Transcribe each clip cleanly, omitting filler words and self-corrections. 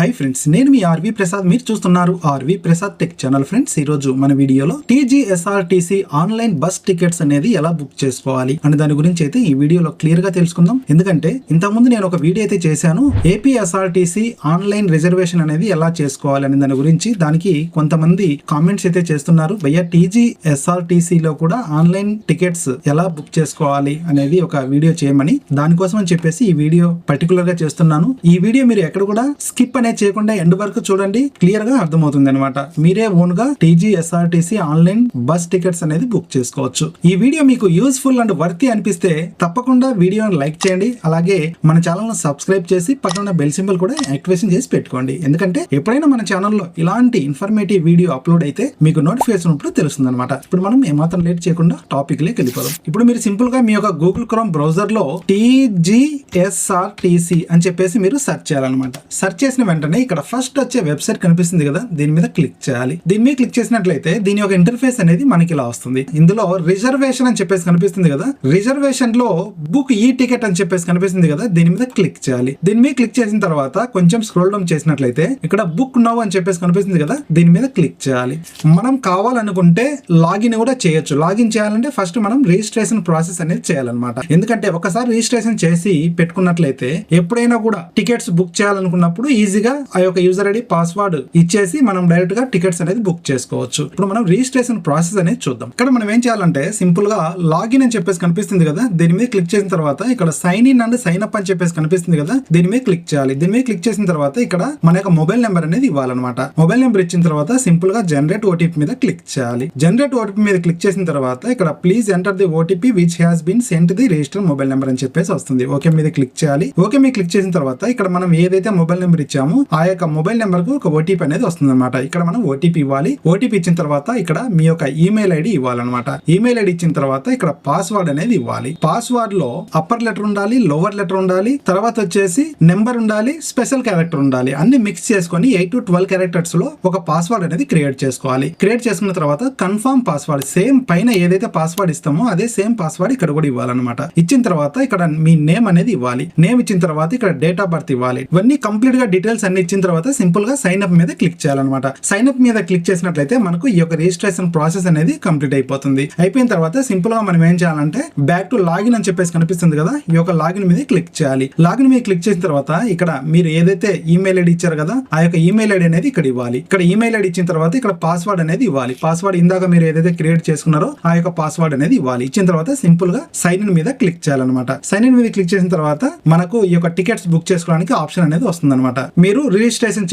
Hi friends, నేను మీ RV Prasad. మీరు చూస్తున్నారు RV Prasad tech channel. Friends, ఈ రోజు మన వీడియోలో టీజీఎస్ఆర్టీసీ ఆన్లైన్ బస్ టికెట్స్ అనేది ఎలా బుక్ చేసుకోవాలి అనే దాని గురించి అయితే ఈ వీడియోలో క్లియర్ గా తెలుసుకుందాం. ఎందుకంటే ఇంతకుముందు నేను ఒక వీడియో అయితే చేశాను, ఏపీఎస్ఆర్టీసీ ఆన్లైన్ రిజర్వేషన్ అనేది ఎలా చేసుకోవాలి అనే దాని గురించి. దానికి కొంతమంది కామెంట్స్ అయితే చేస్తున్నారు, భయ్యా టీజీఎస్ఆర్టీసీ లో కూడా ఆన్లైన్ టికెట్స్ ఎలా బుక్ చేసుకోవాలి అనేది ఒక వీడియో చేయమని. దానికోసం అని చెప్పేసి ఈ వీడియో పర్టికులర్ గా చేస్తున్నాను. ఈ వీడియో మీరు ఎక్కడ కూడా స్కిప్ అనేది చేయకుండా ఎండ్ వరకు చూడండి, క్లియర్ గా అర్థమవుతుంది అనమాట. మీరే ఓన్ గా టీజీఎస్ఆర్టీసీ ఆన్లైన్ బస్ టికెట్స్ అనేది బుక్ చేసుకోవచ్చు. ఈ వీడియో మీకు యూస్ఫుల్ అండ్ వర్తీ అనిపిస్తే తప్పకుండా వీడియోని లైక్ చేయండి. అలాగే మన ఛానల్ ను సబ్స్క్రైబ్ చేసి పక్కన బెల్ సింబల్ కూడా యాక్టివేషన్ చేసి పెట్టుకోండి. ఎందుకంటే ఎప్పుడైనా మన ఛానల్లో ఇలాంటి ఇన్ఫర్మేటివ్ వీడియో అప్లోడ్ అయితే మీకు నోటిఫికేషన్ ఇప్పుడు తెలుస్తుంది అనమాట. ఇప్పుడు మనం ఏమాత్రం లేట్ చేయకుండా టాపిక్ లోకి వెళ్ళిపోదాం. ఇప్పుడు మీరు సింపుల్ గా మీ యొక్క గూగుల్ క్రోమ్ బ్రౌజర్ లో టీజీఎస్ఆర్టీసీ అని చెప్పేసి మీరు సెర్చ్ చేయాలన్నమాట. సెర్చ్ చేసిన వెంటనే ఇక్కడ ఫస్ట్ వచ్చే వెబ్సైట్ కనిపిస్తుంది కదా, దీని మీద క్లిక్ చేయాలి. దీని మీద క్లిక్ చేసినట్లయితే దీని యొక్క ఇంటర్ఫేస్ అనేది మనకి ఇలా వస్తుంది. ఇందులో రిజర్వేషన్ అని చెప్పేసి కనిపిస్తుంది కదా, రిజర్వేషన్ లో బుక్ ఈ టికెట్ అని చెప్పేసి కనిపిస్తుంది కదా, దీని మీద క్లిక్ చేయాలి. దీని మీద క్లిక్ చేసిన తర్వాత కొంచెం స్క్రోల్ డౌన్ చేసినట్లయితే ఇక్కడ బుక్ నౌ అని చెప్పేసి కనిపిస్తుంది కదా, దీని మీద క్లిక్ చేయాలి. మనం కావాలనుకుంటే లాగిన్ కూడా చేయొచ్చు. లాగిన్ చేయాలంటే ఫస్ట్ మనం రిజిస్ట్రేషన్ ప్రాసెస్ అనేది చేయాలన్నమాట. ఎందుకంటే ఒకసారి రిజిస్ట్రేషన్ చేసి పెట్టుకున్నట్లయితే ఎప్పుడైనా కూడా టికెట్స్ బుక్ చేయాలనుకున్నప్పుడు ఈజీగా ఆ యొక్క యూజర్ ఐడి పాస్వర్డ్ ఇచ్చేసి మనం డైరెక్ట్ గా టికెట్స్ అనేది బుక్ చేసుకోవచ్చు. ఇప్పుడు మనం రిజిస్ట్రేషన్ ప్రాసెస్ అనేది చూద్దాం. ఇక్కడ మనం ఏం చేయాలంటే సింపుల్ గా లాగిన్ అని చెప్పేసి కనిపిస్తుంది కదా, దీని మీద క్లిక్ చేసిన తర్వాత ఇక్కడ sign in and sign up అని చెప్పేసి కనిపిస్తుంది కదా, దీని మీద క్లిక్ చేయాలి. దీని మీద క్లిక్ చేసిన తర్వాత ఇక్కడ మన యొక్క మొబైల్ నెంబర్ అనేది ఇవ్వాలన్నమాట. మొబైల్ నెంబర్ ఇచ్చిన తర్వాత సింపుల్ గా జనరేట్ ఓటీపీ మీద క్లిక్ చేయాలి. జనరేట్ ఓటీపీ మీద క్లిక్ చేసిన తర్వాత ఇక్కడ please enter the OTP which has been sent the register mobile number అని చెప్పేసి వస్తుంది. ఓకే మీద క్లిక్ చేయాలి. ఓకే మీద క్లిక్ చేసిన తర్వాత ఇక్కడ మనం ఏదైతే మొబైల్ నెంబర్ ఇచ్చామో ఆ యొక్క మొబైల్ నెంబర్ కు ఒక ఓటీపీ అనేది వస్తుంది అనమాట. ఇక్కడ మనం ఓటీపీ ఇవ్వాలి. ఓటీపీ ఇచ్చిన తర్వాత ఇక్కడ మీ యొక్క ఈమెయిల్ ఐడి ఇవ్వాలన్నమాట. ఈమెయిల్ ఐడి ఇచ్చిన తర్వాత ఇక్కడ పాస్వర్డ్ అనేది ఇవ్వాలి. పాస్వర్డ్ లో అప్పర్ లెటర్ ఉండాలి, లోవర్ లెటర్ ఉండాలి, తర్వాత వచ్చేసి నెంబర్ ఉండాలి, స్పెషల్ క్యారెక్టర్ ఉండాలి. అన్ని మిక్స్ చేసుకొని 8 to 12 క్యారెక్టర్స్ లో ఒక పాస్వర్డ్ అనేది క్రియేట్ చేసుకోవాలి. క్రియేట్ చేసుకున్న తర్వాత కన్ఫర్మ్ పాస్వర్డ్, సేమ్ పైన ఏదైతే పాస్వర్డ్ ఇస్తామో అదే సేమ్ పాస్వర్డ్ ఇక్కడ కూడా ఇవ్వాలన్నమాట. ఇచ్చిన తర్వాత ఇక్కడ మీ నేమ్ అనేది ఇవ్వాలి. నేమ్ ఇచ్చిన తర్వాత ఇక్కడ డేట్ ఆఫ్ బర్త్ ఇవ్వాలి. ఇవన్నీ కంప్లీట్ గా డీటెయిల్స్ అన్ని ఇచ్చిన తర్వాత సింపుల్ గా సైన్ అప్ మీద క్లిక్ చేయాలన్నమాట. సైన్ అప్ మీద క్లిక్ చేసినట్లయితే మనకు ఈ యొక్క రిజిస్ట్రేషన్ ప్రాసెస్ అనేది కంప్లీట్ అయిపోతుంది. అయిపోయిన తర్వాత సింపుల్ గా మనం ఏం చేయాలంటే బ్యాక్ టు లాగిన్ అని చెప్పేసి కనిపిస్తుంది కదా, ఈ యొక్క లాగిన్ మీద క్లిక్ చేయాలి. లాగిన్ మీద క్లిక్ చేసిన తర్వాత ఇక్కడ మీరు ఏదైతే ఈమెయిల్ ఐడి ఇచ్చారు కదా, ఆ యొక్క ఈమెయిల్ ఐడి అనేది ఇక్కడ ఇవ్వాలి. ఇక్కడ ఈమెయిల్ ఐడి ఇచ్చిన తర్వాత ఇక్కడ పాస్వర్డ్ అనేది ఇవ్వాలి. పాస్వర్డ్ ఇందాక మీరు ఏదైతే క్రియేట్ చేసుకున్నారో ఆ యొక్క పాస్వర్డ్ అనేది ఇవ్వాలి. ఇచ్చిన తర్వాత సింపుల్ గా సైన్ ఇన్ మీద క్లిక్ చేయాలన్నమాట. సైన్ ఇన్ మీద క్లిక్ చేసిన తర్వాత మనకు ఈ యొక్క టికెట్స్ బుక్ చేసుకోవడానికి ఆప్షన్ అనేది వస్తుంది అనమాట. మీరు రిజిస్ట్రేషన్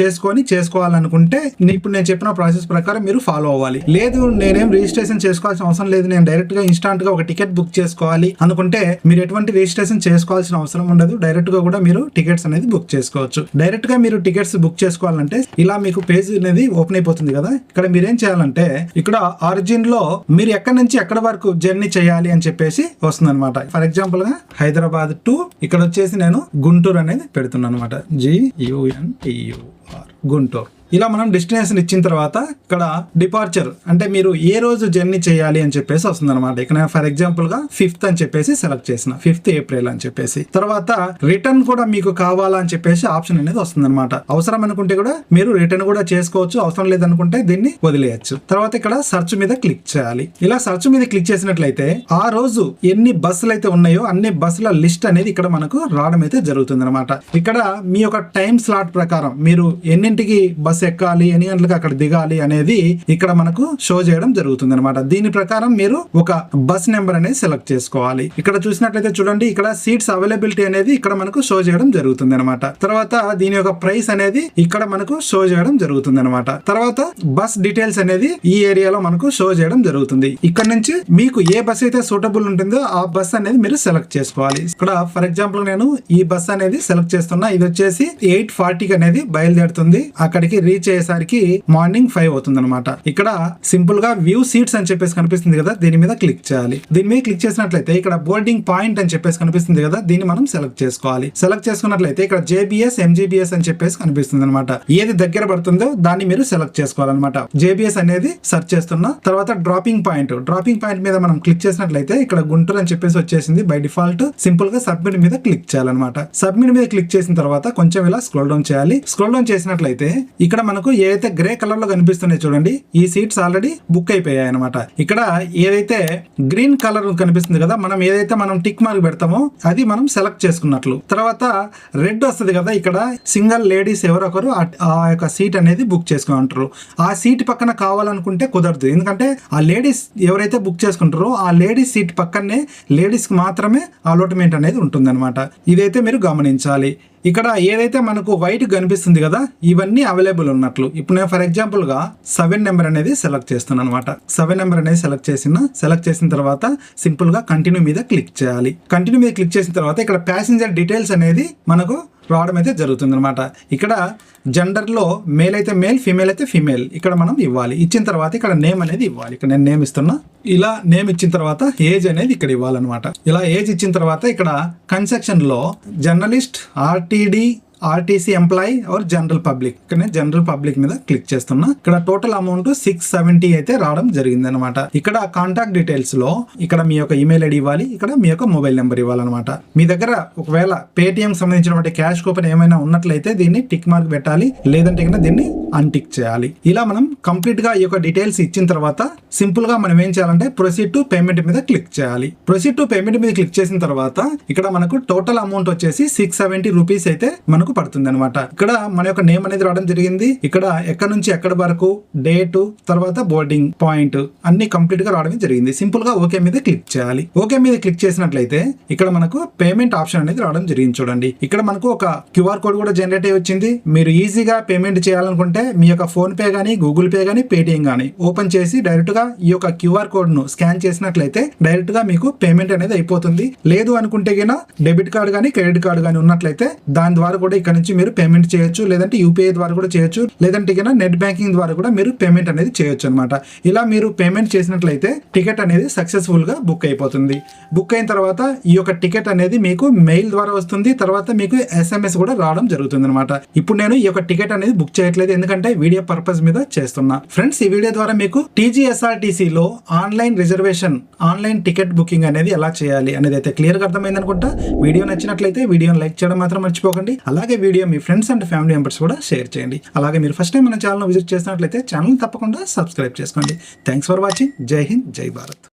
చేసుకోవాలనుకుంటే ఇప్పుడు నేను చెప్పిన ప్రాసెస్ ప్రకారం మీరు ఫాలో అవ్వాలి. లేదు నేనేం రిజిస్ట్రేషన్ చేసుకోవాల్సిన అవసరం లేదు, నేను డైరెక్ట్ గా ఇన్స్టాంట్ గా ఒక టికెట్ బుక్ చేసుకోవాలి అనుకుంటే మీరు ఎటువంటి రిజిస్ట్రేషన్ చేసుకోవాల్సిన అవసరం ఉండదు. డైరెక్ట్ గా కూడా మీరు టికెట్స్ అనేది బుక్ చేసుకోవచ్చు. డైరెక్ట్ గా మీరు టికెట్స్ బుక్ చేసుకోవాలంటే ఇలా మీకు పేజ్ అనేది ఓపెన్ అయిపోతుంది కదా. ఇక్కడ మీరేం చేయాలంటే ఇక్కడ ఆరిజిన్ లో మీరు ఎక్కడి నుంచి ఎక్కడ వరకు జర్నీ చేయాలి అని చెప్పేసి వస్తుంది అనమాట. ఫర్ ఎగ్జాంపుల్ గా హైదరాబాద్ టు ఇక్కడ వచ్చేసి నేను గుంటూరు అనేది పెడుతున్నాను అనమాట. GUNTUR గుంటూరు. ఇలా మనం డెస్టినేషన్ ఇచ్చిన తర్వాత ఇక్కడ డిపార్చర్ అంటే మీరు ఏ రోజు జర్నీ చేయాలి అని చెప్పేసి వస్తుంది అనమాట. ఇక్కడ ఫర్ ఎగ్జాంపుల్ గా 5th అని చెప్పేసి సెలెక్ట్ చేసిన, 5th ఏప్రిల్ అని చెప్పేసి. తర్వాత రిటర్న్ కూడా మీకు కావాలా అని చెప్పేసి ఆప్షన్ అనేది వస్తుంది అనమాట. అవసరం అనుకుంటే కూడా మీరు రిటర్న్ కూడా చేసుకోవచ్చు, అవసరం లేదనుకుంటే దీన్ని వదిలేయచ్చు. తర్వాత ఇక్కడ సర్చ్ మీద క్లిక్ చేయాలి. ఇలా సర్చ్ మీద క్లిక్ చేసినట్లయితే ఆ రోజు ఎన్ని బస్సులు అయితే ఉన్నాయో అన్ని బస్సుల లిస్ట్ అనేది ఇక్కడ మనకు రావడం అయితే జరుగుతుంది అనమాట. ఇక్కడ మీ యొక్క టైం స్లాట్ ప్రకారం మీరు ఎన్నింటికి బస్ ఎక్కాలి, ఎన్ని గంటలకు అక్కడ దిగాలి అనేది ఇక్కడ మనకు షో చేయడం జరుగుతుంది అనమాట. దీని ప్రకారం మీరు ఒక బస్ నెంబర్ అనేది సెలెక్ట్ చేసుకోవాలి. ఇక్కడ చూసినట్లయితే చూడండి, ఇక్కడ సీట్స్ అవైలబిలిటీ అనేది ఇక్కడ మనకు షో చేయడం జరుగుతుంది అనమాట. తర్వాత దీని యొక్క ప్రైస్ అనేది ఇక్కడ మనకు షో చేయడం జరుగుతుంది అనమాట. తర్వాత బస్ డీటెయిల్స్ అనేది ఈ ఏరియాలో మనకు షో చేయడం జరుగుతుంది. ఇక్కడ నుంచి మీకు ఏ బస్ అయితే సూటబుల్ ఉంటుందో ఆ బస్ అనేది మీరు సెలెక్ట్ చేసుకోవాలి. ఇక్కడ ఫర్ ఎగ్జాంపుల్ నేను ఈ బస్ అనేది సెలెక్ట్ చేస్తున్నా. ఇది వచ్చేసి 8:40 అనేది బయలుదేరుతుంది. అక్కడికి రీచ్ అయ్యేసరికి మార్నింగ్ 5 అవుతుంది అనమాట. ఇక్కడ సింపుల్ గా వ్యూ సీట్స్ అని చెప్పేసి కనిపిస్తుంది కదా, దీని మీద క్లిక్ చేయాలి. దీని మీద క్లిక్ చేసినట్లయితే ఇక్కడ బోర్డింగ్ పాయింట్ అని చెప్పేసి కనిపిస్తుంది కదా, దీన్ని మనం సెలెక్ట్ చేసుకోవాలి. సెలెక్ట్ చేసుకున్నట్లయితే ఇక్కడ JBS MGBS అని చెప్పేసి కనిపిస్తుంది అనమాట. ఏది దగ్గర పడుతుందో దాన్ని మీరు సెలెక్ట్ చేసుకోవాలన్నమాట. JBS అనేది సెర్చ్ చేస్తున్న తర్వాత డ్రాపింగ్ పాయింట్ మీద మనం క్లిక్ చేసినట్లయితే ఇక్కడ గుంటూరు అని చెప్పేసి వచ్చేసింది బై డిఫాల్ట్. సింపుల్ గా సబ్మిట్ మీద క్లిక్ చేయాలన్నమాట. సబ్మిట్ మీద క్లిక్ చేసిన తర్వాత కొంచెం ఇలా స్క్రోల్ డౌన్ చేయాలి. స్క్రోల్ డౌన్ చేసినట్లయితే ఇక్కడ మనకు ఏదైతే గ్రే కలర్ లో కనిపిస్తున్నాయి చూడండి, ఈ సీట్స్ ఆల్రెడీ బుక్ అయిపోయాయి అనమాట. ఇక్కడ ఏదైతే గ్రీన్ కలర్ కనిపిస్తుంది కదా, మనం ఏదైతే మనం టిక్ మార్క్ పెడతామో అది మనం సెలెక్ట్ చేసుకున్నట్లు. తర్వాత రెడ్ వస్తుంది కదా, ఇక్కడ సింగిల్ లేడీస్ ఎవరొకరు ఆ యొక్క సీట్ అనేది బుక్ చేసుకుంటారు. ఆ సీట్ పక్కన కావాలనుకుంటే కుదరదు, ఎందుకంటే ఆ లేడీస్ ఎవరైతే బుక్ చేసుకుంటారో ఆ లేడీస్ సీట్ పక్కనే లేడీస్ కి మాత్రమే అలాట్మెంట్ అనేది ఉంటుంది అనమాట. ఇదైతే మీరు గమనించాలి. ఇక్కడ ఏదైతే మనకు వైట్ కనిపిస్తుంది కదా, ఇవన్నీ అవైలబుల్ ఉన్నట్లు. ఇప్పుడు నేను ఫర్ ఎగ్జాంపుల్ గా 7 నెంబర్ అనేది సెలెక్ట్ చేస్తున్నాను అనమాట. 7 నెంబర్ అనేది సెలెక్ట్ చేసిన తర్వాత సింపుల్ గా కంటిన్యూ మీద క్లిక్ చేయాలి. కంటిన్యూ మీద క్లిక్ చేసిన తర్వాత ఇక్కడ ప్యాసింజర్ డీటెయిల్స్ అనేది మనకు రావడం అయితే జరుగుతుంది అనమాట. ఇక్కడ జెండర్ లో మేల్ అయితే మేల్, ఫీమేల్ అయితే ఫీమేల్ ఇక్కడ మనం ఇవ్వాలి. ఇచ్చిన తర్వాత ఇక్కడ నేమ్ అనేది ఇవ్వాలి. ఇక్కడ నేను నేమ్ ఇస్తున్నా. ఇలా నేమ్ ఇచ్చిన తర్వాత ఏజ్ అనేది ఇక్కడ ఇవ్వాలన్నమాట. ఇలా ఏజ్ ఇచ్చిన తర్వాత ఇక్కడ కన్సెక్షన్ లో journalist, RTC employee or general public, ఇక్కడ నేను జనరల్ పబ్లిక్ మీద క్లిక్ చేస్తున్నా. ఇక్కడ టోటల్ అమౌంట్ 670 అయితే రావడం జరిగింది అనమాట. ఇక్కడ కాంటాక్ట్ డీటెయిల్స్ లో ఇక్కడ మీ యొక్క ఈమెయిల్ ఐడి ఇవ్వాలి, ఇక్కడ మీ యొక్క మొబైల్ నెంబర్ ఇవ్వాలన్నమాట. మీ దగ్గర ఒకవేళ పేటిఎం సంబంధించిన క్యాష్ కూపన్ ఏమైనా ఉన్నట్లయితే దీన్ని టిక్ మార్క్ పెట్టాలి, లేదంటే దీన్ని అన్టిక్ చేయాలి. ఇలా మనం కంప్లీట్ గా ఈ యొక్క డీటెయిల్స్ ఇచ్చిన తర్వాత సింపుల్ గా మనం ఏం చేయాలంటే ప్రొసీడ్ టు పేమెంట్ మీద క్లిక్ చేయాలి. ప్రొసీడ్ టు పేమెంట్ మీద క్లిక్ చేసిన తర్వాత ఇక్కడ మనకు టోటల్ అమౌంట్ వచ్చేసి 670 రూపీస్ అయితే మనకు పడుతుంది అనమాట. ఇక్కడ మన యొక్క నేమ్ అనేది రావడం జరిగింది. ఇక్కడ ఎక్కడి నుంచి ఎక్కడి వరకు డేట్, తర్వాత బోర్డింగ్ పాయింట్ అన్ని కంప్లీట్ గా రావడం జరిగింది. సింపుల్ గా ఓకే మీద క్లిక్ చేయాలి. ఓకే మీద క్లిక్ చేసినట్లయితే ఇక్కడ మనకు పేమెంట్ ఆప్షన్ అనేది రావడం జరిగింది. చూడండి, ఇక్కడ మనకు ఒక QR కోడ్ కూడా జనరేట్ అయ్యి వచ్చింది. మీరు ఈజీగా పేమెంట్ చేయాలనుకుంటే మీ యొక్క ఫోన్ పే గానీ, గూగుల్ పే గానీ, పేటిఎం గానీ ఓపెన్ చేసి డైరెక్ట్ గా ఈ యొక్క QR కోడ్ ను స్కాన్ చేసినట్లయితే డైరెక్ట్ గా మీకు పేమెంట్ అనేది అయిపోతుంది. లేదు అనుకుంటే గిన డెబిట్ కార్డ్ గానీ, క్రెడిట్ కార్డ్ గానీ ఉన్నట్లయితే దాని ద్వారా కూడా ఇక్కడ నుంచి మీరు పేమెంట్ చేయొచ్చు, లేదంటే UPI ద్వారా కూడా చేయొచ్చు, లేదంటే గిన నెట్ బ్యాంకింగ్ ద్వారా కూడా మీరు పేమెంట్ అనేది చేయొచ్చు అనమాట. ఇలా మీరు పేమెంట్ చేసినట్లయితే టికెట్ అనేది సక్సెస్ఫుల్ గా బుక్ అయిపోతుంది. బుక్ అయిన తర్వాత ఈ యొక్క టికెట్ అనేది మీకు మెయిల్ ద్వారా వస్తుంది. తర్వాత మీకు SMS కూడా రావడం జరుగుతుంది అనమాట. ఇప్పుడు నేను ఈ యొక్క టికెట్ అనేది బుక్ చేయట్లేదు, ఎందుకంటే వీడియో పర్పస్ మీద చేస్తున్నా. ఫ్రెండ్స్, ఈ వీడియో ద్వారా మీకు TGSRTC లో online reservation, online ticket booking అనేది ఎలా చేయాలి అనేది అయితే క్లియర్ గా అర్థమైంది అనుకుంటా. వీడియో నచ్చినట్లయితే వీడియోని లైక్ చేయడం మాత్రం మర్చిపోకండి. అలాగే video me friends and family members కూడా షేర్ చేయండి. అలాగే మీరు ఫస్ట్ టైం మన ఛానల్ విజిట్ చేసినట్లయితే ఛానల్ తప్పకుండా సబ్స్క్రైబ్ చేసుకోండి. Thanks for watching. జై హింద్, జై భారత్.